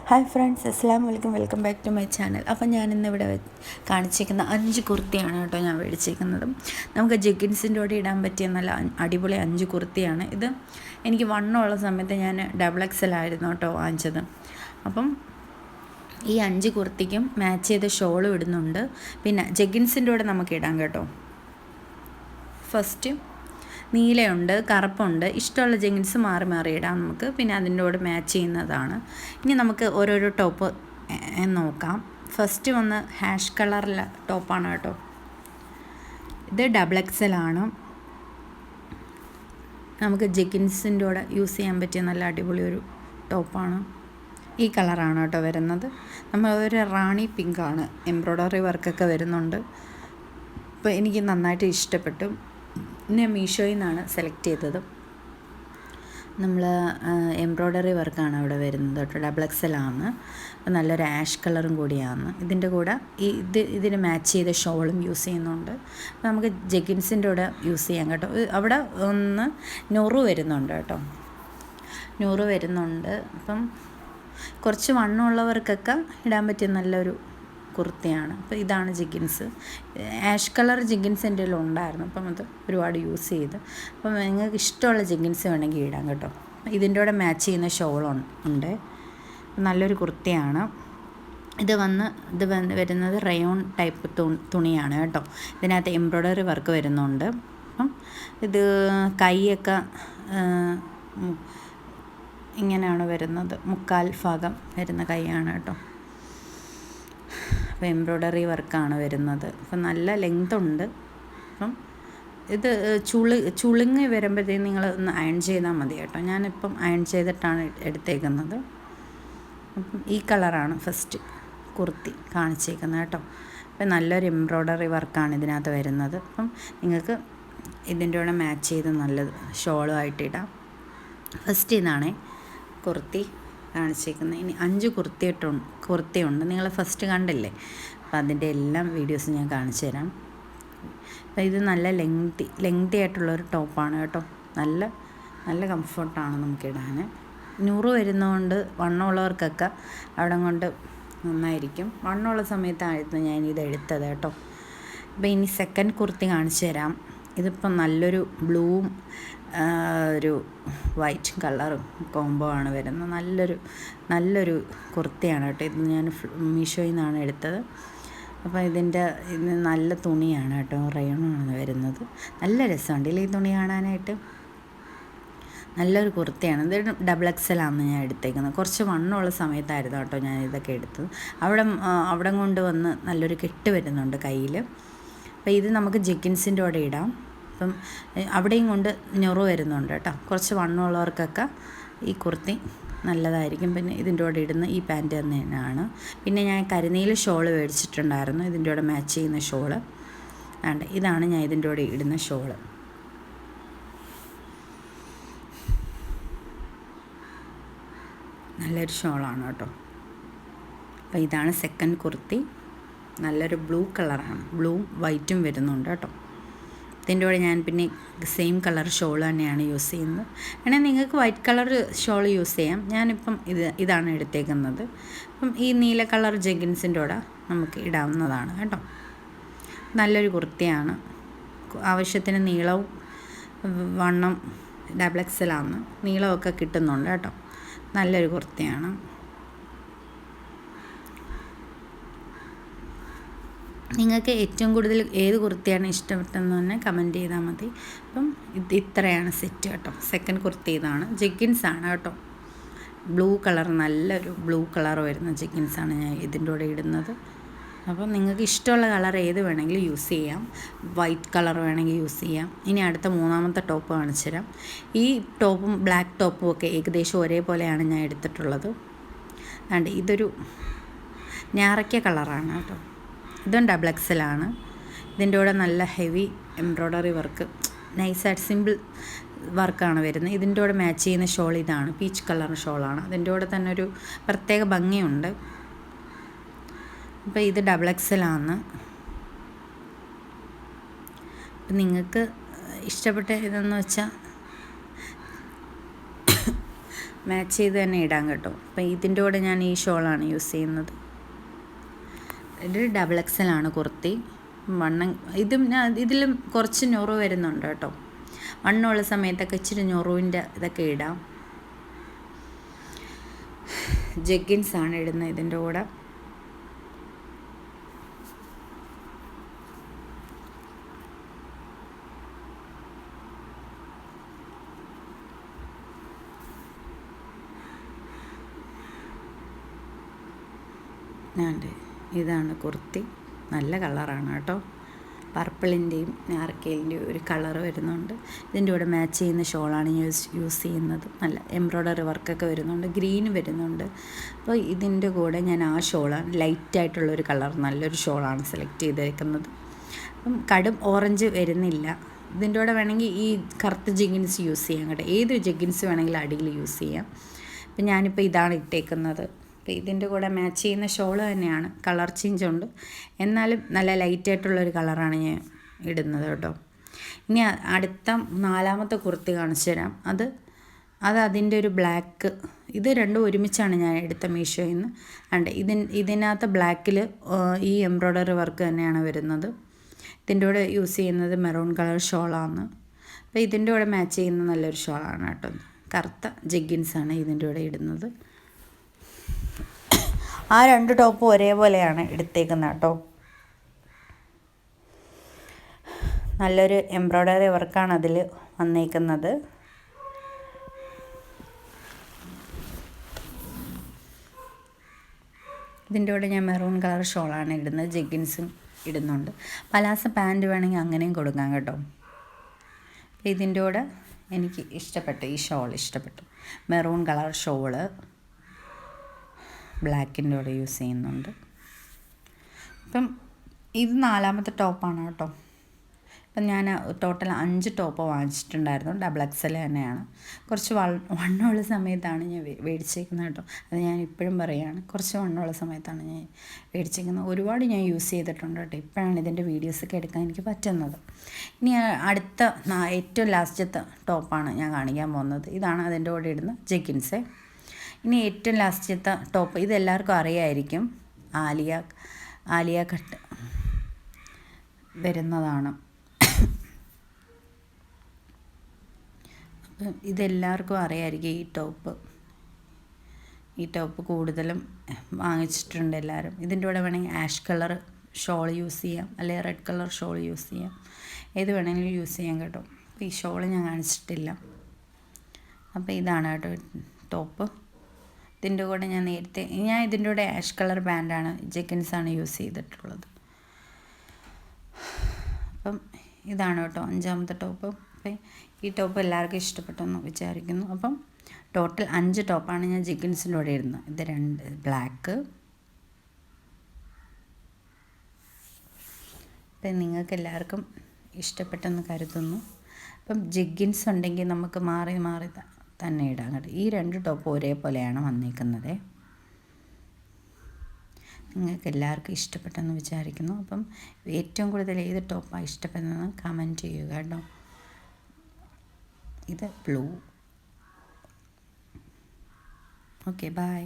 Hi friends, അസ്സലാമു അലൈക്കും. Welcome back to my channel. അപ്പം ഞാനിന്നിവിടെ കാണിച്ചിരിക്കുന്ന 5 കുർത്തിയാണ് കേട്ടോ ഞാൻ മേടിച്ചിരിക്കുന്നത്. നമുക്ക് ജഗ്ഗിൻസിൻ്റെ കൂടെ ഇടാൻ പറ്റിയ നല്ല അടിപൊളി 5 കുർത്തിയാണ് ഇത്. എനിക്ക് വണ്ണമുള്ള സമയത്ത് ഞാൻ XXL ആയിരുന്നു കേട്ടോ വാങ്ങിച്ചത്. അപ്പം ഈ 5 കുർത്തിക്കും മാച്ച് ചെയ്ത ഷോളും ഇടുന്നുണ്ട്. പിന്നെ ജഗ്ഗിൻസിൻ്റെ കൂടെ നമുക്ക് ഇടാം കേട്ടോ. ഫസ്റ്റ് നീലയുണ്ട്, കറുപ്പുണ്ട്. ഇഷ്ടമുള്ള ജഗ്ഗിൻസ് മാറി മാറി ഇടാം നമുക്ക്. പിന്നെ അതിൻ്റെ കൂടെ മാച്ച് ചെയ്യുന്നതാണ്. ഇനി നമുക്ക് ഓരോരോ ടോപ്പ് നോക്കാം. ഫസ്റ്റ് ഹാഷ് കളറിലെ ടോപ്പാണ് കേട്ടോ. ഇത് XXL ആണ്. നമുക്ക് ജഗ്ഗിൻസിൻ്റെ കൂടെ യൂസ് ചെയ്യാൻ പറ്റിയ നല്ല അടിപൊളി ഒരു ടോപ്പാണ്. ഈ കളറാണ് കേട്ടോ വരുന്നത്. നമ്മൾ ഒരു റാണി പിങ്കാണ്, എംബ്രോയ്ഡറി വർക്കൊക്കെ വരുന്നുണ്ട്. അപ്പോൾ എനിക്ക് നന്നായിട്ട് ഇഷ്ടപ്പെട്ടു. ഞാൻ മീഷോയിൽ നിന്നാണ് സെലക്ട് ചെയ്തത്. നമ്മൾ എംബ്രോയ്ഡറി വർക്കാണ് അവിടെ വരുന്നത് കേട്ടോ. XXL ആണ്. അപ്പോൾ നല്ലൊരു ആഷ് കളറും കൂടിയാണ്. ഇതിൻ്റെ കൂടെ ഇതിന് മാച്ച് ചെയ്ത ഷോളും യൂസ് ചെയ്യുന്നുണ്ട്. അപ്പോൾ നമുക്ക് ജഗ്ഗിൻസിൻ്റെ കൂടെ യൂസ് ചെയ്യാം കേട്ടോ. അവിടെ നൂറ് വരുന്നുണ്ട് കേട്ടോ. നൂറ് വരുന്നുണ്ട്. അപ്പം കുറച്ച് വണ്ണമുള്ളവർക്കൊക്കെ ഇടാൻ പറ്റിയ നല്ലൊരു കുർത്തിയാണ്. അപ്പോൾ ഇതാണ് ജഗ്ഗിൻസ്. ആഷ് കളർ ജഗ്ഗിൻസ് എൻ്റെ കയ്യിൽ ഉണ്ടായിരുന്നു. അപ്പം അത് ഒരുപാട് യൂസ് ചെയ്ത്. അപ്പം നിങ്ങൾക്ക് ഇഷ്ടമുള്ള ജഗ്ഗിൻസ് വേണമെങ്കിൽ ഇടാം കേട്ടോ. ഇതിൻ്റെ കൂടെ മാച്ച് ചെയ്യുന്ന ഷോളുണ്ട്. നല്ലൊരു കുർത്തിയാണ്. ഇത് വരുന്നത് റയോൺ ടൈപ്പ് തുണിയാണ് കേട്ടോ. ഇതിനകത്ത് എംബ്രോയ്ഡറി വർക്ക് വരുന്നുണ്ട്. അപ്പം ഇത് കൈയൊക്കെ ഇങ്ങനെയാണ് വരുന്നത്. മുക്കാൽ ഭാഗം വരുന്ന കൈയാണ് കേട്ടോ. അപ്പോൾ എംബ്രോയ്ഡറി വർക്കാണ് വരുന്നത്. അപ്പം നല്ല ലെങ്ത് ഉണ്ട്. അപ്പം ഇത് ചുളുങ്ങി വരുമ്പോഴത്തേക്കും നിങ്ങൾ ഒന്ന് അയൺ ചെയ്താൽ മതി കേട്ടോ. ഞാനിപ്പം അയൺ ചെയ്തിട്ടാണ് എടുത്തേക്കുന്നത്. അപ്പം ഈ കളറാണ് ഫസ്റ്റ് കുർത്തി കാണിച്ചേക്കുന്നത് കേട്ടോ. അപ്പം നല്ലൊരു എംബ്രോയ്ഡറി വർക്കാണ് ഇതിനകത്ത് വരുന്നത്. അപ്പം നിങ്ങൾക്ക് ഇതിൻ്റെ കൂടെ മാച്ച് ചെയ്ത് നല്ലത് ഷോളുമായിട്ട് ഇടാം. ഫസ്റ്റ് ഇതാണേ കുർത്തി കാണിച്ചേക്കുന്നത്. ഇനി 5 കുർത്തിയുണ്ട്. നിങ്ങൾ ഫസ്റ്റ് കണ്ടില്ലേ? അപ്പം അതിൻ്റെ എല്ലാം വീഡിയോസ് ഞാൻ കാണിച്ചു തരാം. അപ്പം ഇത് നല്ല ലെങ്തി ആയിട്ടുള്ളൊരു ടോപ്പാണ് കേട്ടോ. നല്ല കംഫർട്ടാണ് നമുക്കിടാൻ. 100 വരുന്നതുകൊണ്ട് വണ്ണമുള്ളവർക്കൊക്കെ അവിടെ കൊണ്ട് നന്നായിരിക്കും. വണ്ണമുള്ള സമയത്തായിരുന്നു ഞാനിത് എടുത്തത് കേട്ടോ. അപ്പോൾ ഇനി സെക്കൻഡ് കുർത്തി കാണിച്ചു തരാം. ഇതിപ്പം നല്ലൊരു ബ്ലൂവും ഒരു വൈറ്റ് കളറും കോംബോ ആണ് വരുന്നത്. നല്ലൊരു കുർത്തിയാണ് കേട്ടോ. ഇത് ഞാൻ മീഷോയിൽ നിന്നാണ് എടുത്തത്. അപ്പോൾ ഇത് നല്ല തുണിയാണ് കേട്ടോ. റയോണാണ് വരുന്നത്. നല്ല രസമുണ്ട് ഈ തുണി കാണാനായിട്ട്. നല്ലൊരു കുർത്തിയാണ്. ഇത് XXL ആണ് ഞാൻ എടുത്തേക്കുന്നത്. കുറച്ച് വണ്ണമുള്ള സമയത്തായിരുന്നു കേട്ടോ ഞാൻ ഇതൊക്കെ എടുത്തത്. അവിടെ കൊണ്ടുവന്ന് നല്ലൊരു കെട്ട് വരുന്നുണ്ട് കയ്യിൽ. അപ്പോൾ ഇത് നമുക്ക് ജഗ്ഗിൻസിൻ്റെ കൂടെ ഇടാം. അപ്പം അവിടെയും കൊണ്ട് ഞൊറു വരുന്നുണ്ട് കേട്ടോ. കുറച്ച് വണ്ണമുള്ളവർക്കൊക്കെ ഈ കുർത്തി നല്ലതായിരിക്കും. പിന്നെ ഇതിൻ്റെ കൂടെ ഇടുന്ന ഈ പാൻറ്റ് തന്നെയാണ്. പിന്നെ ഞാൻ കരിനീല ഷോള് മേടിച്ചിട്ടുണ്ടായിരുന്നു. ഇതിൻ്റെ കൂടെ മാച്ച് ചെയ്യുന്ന ഷോള് ഇതാണ് ഞാൻ ഇതിൻ്റെ കൂടെ ഇടുന്ന ഷോള്. നല്ലൊരു ഷോളാണ് കേട്ടോ. അപ്പോൾ ഇതാണ് സെക്കൻഡ് കുർത്തി. നല്ലൊരു ബ്ലൂ കളറാണ്. ബ്ലൂവും വൈറ്റും വരുന്നുണ്ട് കേട്ടോ. ഇതിൻ്റെ കൂടെ ഞാൻ പിന്നെ സെയിം കളർ ഷോൾ തന്നെയാണ് യൂസ് ചെയ്യുന്നത്. വേണമെങ്കിൽ നിങ്ങൾക്ക് വൈറ്റ് കളർ ഷോൾ യൂസ് ചെയ്യാം. ഞാനിപ്പം ഇതാണ് എടുത്തേക്കുന്നത്. അപ്പം ഈ നീല കളർ ജഗ്ഗിൻസിൻ്റെ കൂടെ നമുക്ക് ഇടാവുന്നതാണ് കേട്ടോ. നല്ലൊരു കുർത്തിയാണ്. ആവശ്യത്തിന് നീളവും വണ്ണം XXL ആണ്. നീളമൊക്കെ കിട്ടുന്നുണ്ട് കേട്ടോ. നല്ലൊരു കുർത്തിയാണ്. നിങ്ങൾക്ക് ഏറ്റവും കൂടുതൽ ഏത് കുർത്തിയാണ് ഇഷ്ടപ്പെട്ടതെന്ന് തന്നെ കമൻറ്റ് ചെയ്താൽ മതി. അപ്പം ഇത്രയാണ് സെറ്റ് കേട്ടോ. സെക്കൻഡ് കുർത്തി ഇതാണ്. ജഗ്ഗിൻസാണ് കേട്ടോ. ബ്ലൂ കളർ, നല്ലൊരു ബ്ലൂ കളർ വരുന്ന ജഗ്ഗിൻസാണ് ഞാൻ ഇതിൻ്റെ കൂടെ ഇടുന്നത്. അപ്പം നിങ്ങൾക്ക് ഇഷ്ടമുള്ള കളർ ഏത് വേണമെങ്കിലും യൂസ് ചെയ്യാം. വൈറ്റ് കളർ വേണമെങ്കിൽ യൂസ് ചെയ്യാം. ഇനി അടുത്ത മൂന്നാമത്തെ ടോപ്പ് കാണിച്ചു തരാം. ഈ ടോപ്പും ബ്ലാക്ക് ടോപ്പും ഒക്കെ ഏകദേശം ഒരേപോലെയാണ് ഞാൻ എടുത്തിട്ടുള്ളത്. ഇതൊരു ഞാറയ്ക്ക കളറാണ് കേട്ടോ. ഇതും XXL ആണ്. ഇതിൻ്റെ കൂടെ നല്ല ഹെവി എംബ്രോയ്ഡറി വർക്ക്, നൈസായിട്ട് സിമ്പിൾ വർക്കാണ് വരുന്നത്. ഇതിൻ്റെ കൂടെ മാച്ച് ചെയ്യുന്ന ഷോൾ ഇതാണ്. പീച്ച് കളർ ഷോളാണ്. അതിൻ്റെ കൂടെ തന്നെ ഒരു പ്രത്യേക ഭംഗിയുണ്ട്. അപ്പോൾ ഇത് XXL ആണ്. അപ്പം നിങ്ങൾക്ക് ഇഷ്ടപ്പെട്ട ഇതെന്ന് വെച്ചാൽ മാച്ച് ചെയ്ത് തന്നെ ഇടാൻ കേട്ടോ. അപ്പോൾ ഇതിൻ്റെ കൂടെ ഞാൻ ഈ ഷോളാണ് യൂസ് ചെയ്യുന്നത്. ഇത് XXL ആണ് കുർത്തി. ഇതിലും കുറച്ച് ഞൊറു വരുന്നുണ്ട് കേട്ടോ. വണ്ണമുള്ള സമയത്തൊക്കെ ഇച്ചിരി ഞൊറുവിൻ്റെ ഇതൊക്കെ ഇടാം. ജഗ്ഗിൻസാണ് ഇടുന്നത് ഇതിൻ്റെ കൂടെ. ഇതാണ് കുർത്തി. നല്ല കളറാണ് കേട്ടോ. പർപ്പിളിൻ്റെയും നാർക്കലിൻ്റെയും ഒരു കളർ വരുന്നുണ്ട്. ഇതിൻ്റെ കൂടെ മാച്ച് ചെയ്യുന്ന ഷോളാണ് യൂസ് ചെയ്യുന്നത്. നല്ല എംബ്രോയ്ഡറി വർക്കൊക്കെ വരുന്നുണ്ട്, ഗ്രീൻ വരുന്നുണ്ട്. അപ്പോൾ ഇതിൻ്റെ കൂടെ ഞാൻ ആ ഷോളാണ്, ലൈറ്റായിട്ടുള്ളൊരു കളർ, നല്ലൊരു ഷോളാണ് സെലക്ട് ചെയ്തേക്കുന്നത്. അപ്പം കടും ഓറഞ്ച് വരുന്നില്ല. ഇതിൻ്റെ കൂടെ വേണമെങ്കിൽ ഈ കറുത്ത ജഗ്ഗിൻസ് യൂസ് ചെയ്യാം കേട്ടോ. ഏതൊരു ജഗ്ഗിൻസ് വേണമെങ്കിലും അടിയിൽ യൂസ് ചെയ്യാം. അപ്പം ഞാനിപ്പോൾ ഇതാണ് ഇട്ടേക്കുന്നത്. അപ്പോൾ ഇതിൻ്റെ കൂടെ മാച്ച് ചെയ്യുന്ന ഷോള് തന്നെയാണ്. കളർ ചേഞ്ച് ഉണ്ട്, എന്നാലും നല്ല ലൈറ്റായിട്ടുള്ളൊരു കളറാണ് ഞാൻ ഇടുന്നത് കേട്ടോ. ഇനി അടുത്ത 4ാമത്തെ കുർത്തി കാണിച്ചു തരാം. അത് അതിൻ്റെ ഒരു ബ്ലാക്ക്. ഇത് രണ്ടും ഒരുമിച്ചാണ് ഞാൻ എടുത്ത മീഷോയിൽ നിന്ന്. ഇതിനകത്ത് ബ്ലാക്കിൽ ഈ എംബ്രോയ്ഡറി വർക്ക് തന്നെയാണ് വരുന്നത്. ഇതിൻ്റെ കൂടെ യൂസ് ചെയ്യുന്നത് മെറൂൺ കളർ ഷോളാണ്. അപ്പോൾ ഇതിൻ്റെ കൂടെ മാച്ച് ചെയ്യുന്ന നല്ലൊരു ഷോളാണ് കേട്ടോ. കറുത്ത ജഗ്ഗിൻസാണ് ഇതിൻ്റെ കൂടെ ഇടുന്നത്. ആ 2 ടോപ്പും ഒരേപോലെയാണ് എടുത്തേക്കുന്നത് കേട്ടോ. നല്ലൊരു എംബ്രോയ്ഡറി വർക്കാണ് അതിൽ വന്നേക്കുന്നത്. ഇതിൻ്റെ കൂടെ ഞാൻ മെറൂൺ കളർ ഷോളാണ് ഇടുന്നത്. ജഗ്ഗിൻസും ഇടുന്നുണ്ട്. പലാസ പാൻറ്റ് വേണമെങ്കിൽ അങ്ങനെയും കൊടുക്കാം കേട്ടോ. ഇതിൻ്റെ കൂടെ എനിക്ക് ഇഷ്ടപ്പെട്ടു, ഈ ഷോൾ ഇഷ്ടപ്പെട്ടു. മെറൂൺ കളർ ഷോള് ബ്ലാക്കിൻ്റെ കൂടെ യൂസ് ചെയ്യുന്നുണ്ട്. ഇപ്പം ഇത് 4ാമത്തെ ടോപ്പാണ് കേട്ടോ. ഇപ്പം ഞാൻ ടോട്ടൽ 5 ടോപ്പ് വാങ്ങിച്ചിട്ടുണ്ടായിരുന്നു. XXL തന്നെയാണ്. കുറച്ച് വണ്ണമുള്ള സമയത്താണ് ഞാൻ മേടിച്ചേക്കുന്നത് കേട്ടോ. അത് ഞാൻ ഇപ്പോഴും പറയുകയാണ്, കുറച്ച് വണ്ണമുള്ള സമയത്താണ് ഞാൻ മേടിച്ചേക്കുന്നത്. ഒരുപാട് ഞാൻ യൂസ് ചെയ്തിട്ടുണ്ട് കേട്ടോ. ഇപ്പോഴാണ് ഇതിൻ്റെ വീഡിയോസൊക്കെ എടുക്കാൻ എനിക്ക് പറ്റുന്നത്. ഇനി അടുത്ത ഏറ്റവും ലാസ്റ്റത്തെ ടോപ്പാണ് ഞാൻ കാണിക്കാൻ പോകുന്നത്. ഇതാണ് അതിൻ്റെ കൂടെ ഇടുന്ന ജഗ്ഗിൻസ്. ഇനി ഏറ്റവും ലാസ്റ്റത്തെ ടോപ്പ്, ഇതെല്ലാവർക്കും അറിയായിരിക്കും. ആലിയ കട്ട് വരുന്നതാണ്. അപ്പം ഇതെല്ലാവർക്കും അറിയായിരിക്കും ഈ ടോപ്പ് കൂടുതലും വാങ്ങിച്ചിട്ടുണ്ട് എല്ലാവരും. ഇതിൻ്റെ കൂടെ വേണമെങ്കിൽ ആഷ് കളർ ഷോൾ യൂസ് ചെയ്യാം, അല്ലെങ്കിൽ റെഡ് കളർ ഷോൾ യൂസ് ചെയ്യാം. ഏത് വേണമെങ്കിലും യൂസ് ചെയ്യാം കേട്ടോ. അപ്പോൾ ഈ ഷോൾ ഞാൻ കാണിച്ചിട്ടില്ല. അപ്പോൾ ഇതാണ് കേട്ടോ ടോപ്പ്. ഇതിൻ്റെ കൂടെ ഞാൻ ഇതിൻ്റെ കൂടെ ആഷ് കളർ ബാൻഡാണ്, ജഗ്ഗിൻസാണ് യൂസ് ചെയ്തിട്ടുള്ളത്. അപ്പം ഇതാണ് കേട്ടോ 5ാമത്തെ ടോപ്പ്. അപ്പം ഈ ടോപ്പ് എല്ലാവർക്കും ഇഷ്ടപ്പെട്ടെന്ന് വിചാരിക്കുന്നു. അപ്പം ടോട്ടൽ 5 ടോപ്പാണ് ഞാൻ ജഗ്ഗിൻസിൻ്റെ കൂടെ ഇടുന്നത്. ഇത് 2 ബ്ലാക്ക്. അപ്പം നിങ്ങൾക്ക് എല്ലാവർക്കും ഇഷ്ടപ്പെട്ടെന്ന് കരുതുന്നു. അപ്പം ജഗ്ഗിൻസ് ഉണ്ടെങ്കിൽ നമുക്ക് മാറി തന്നെ ഇടാം കേട്ടോ. ഈ 2 ടോപ്പ് ഒരേപോലെയാണ് വന്നിരിക്കുന്നത്. നിങ്ങൾക്ക് എല്ലാവർക്കും ഇഷ്ടപ്പെട്ടെന്ന് വിചാരിക്കുന്നു. അപ്പം ഏറ്റവും കൂടുതൽ ഏത് ടോപ്പാണ് ഇഷ്ടപ്പെടുന്നതെന്ന് കമൻറ്റ് ചെയ്യുക കേട്ടോ. ഇത് ബ്ലൂ. Okay, by.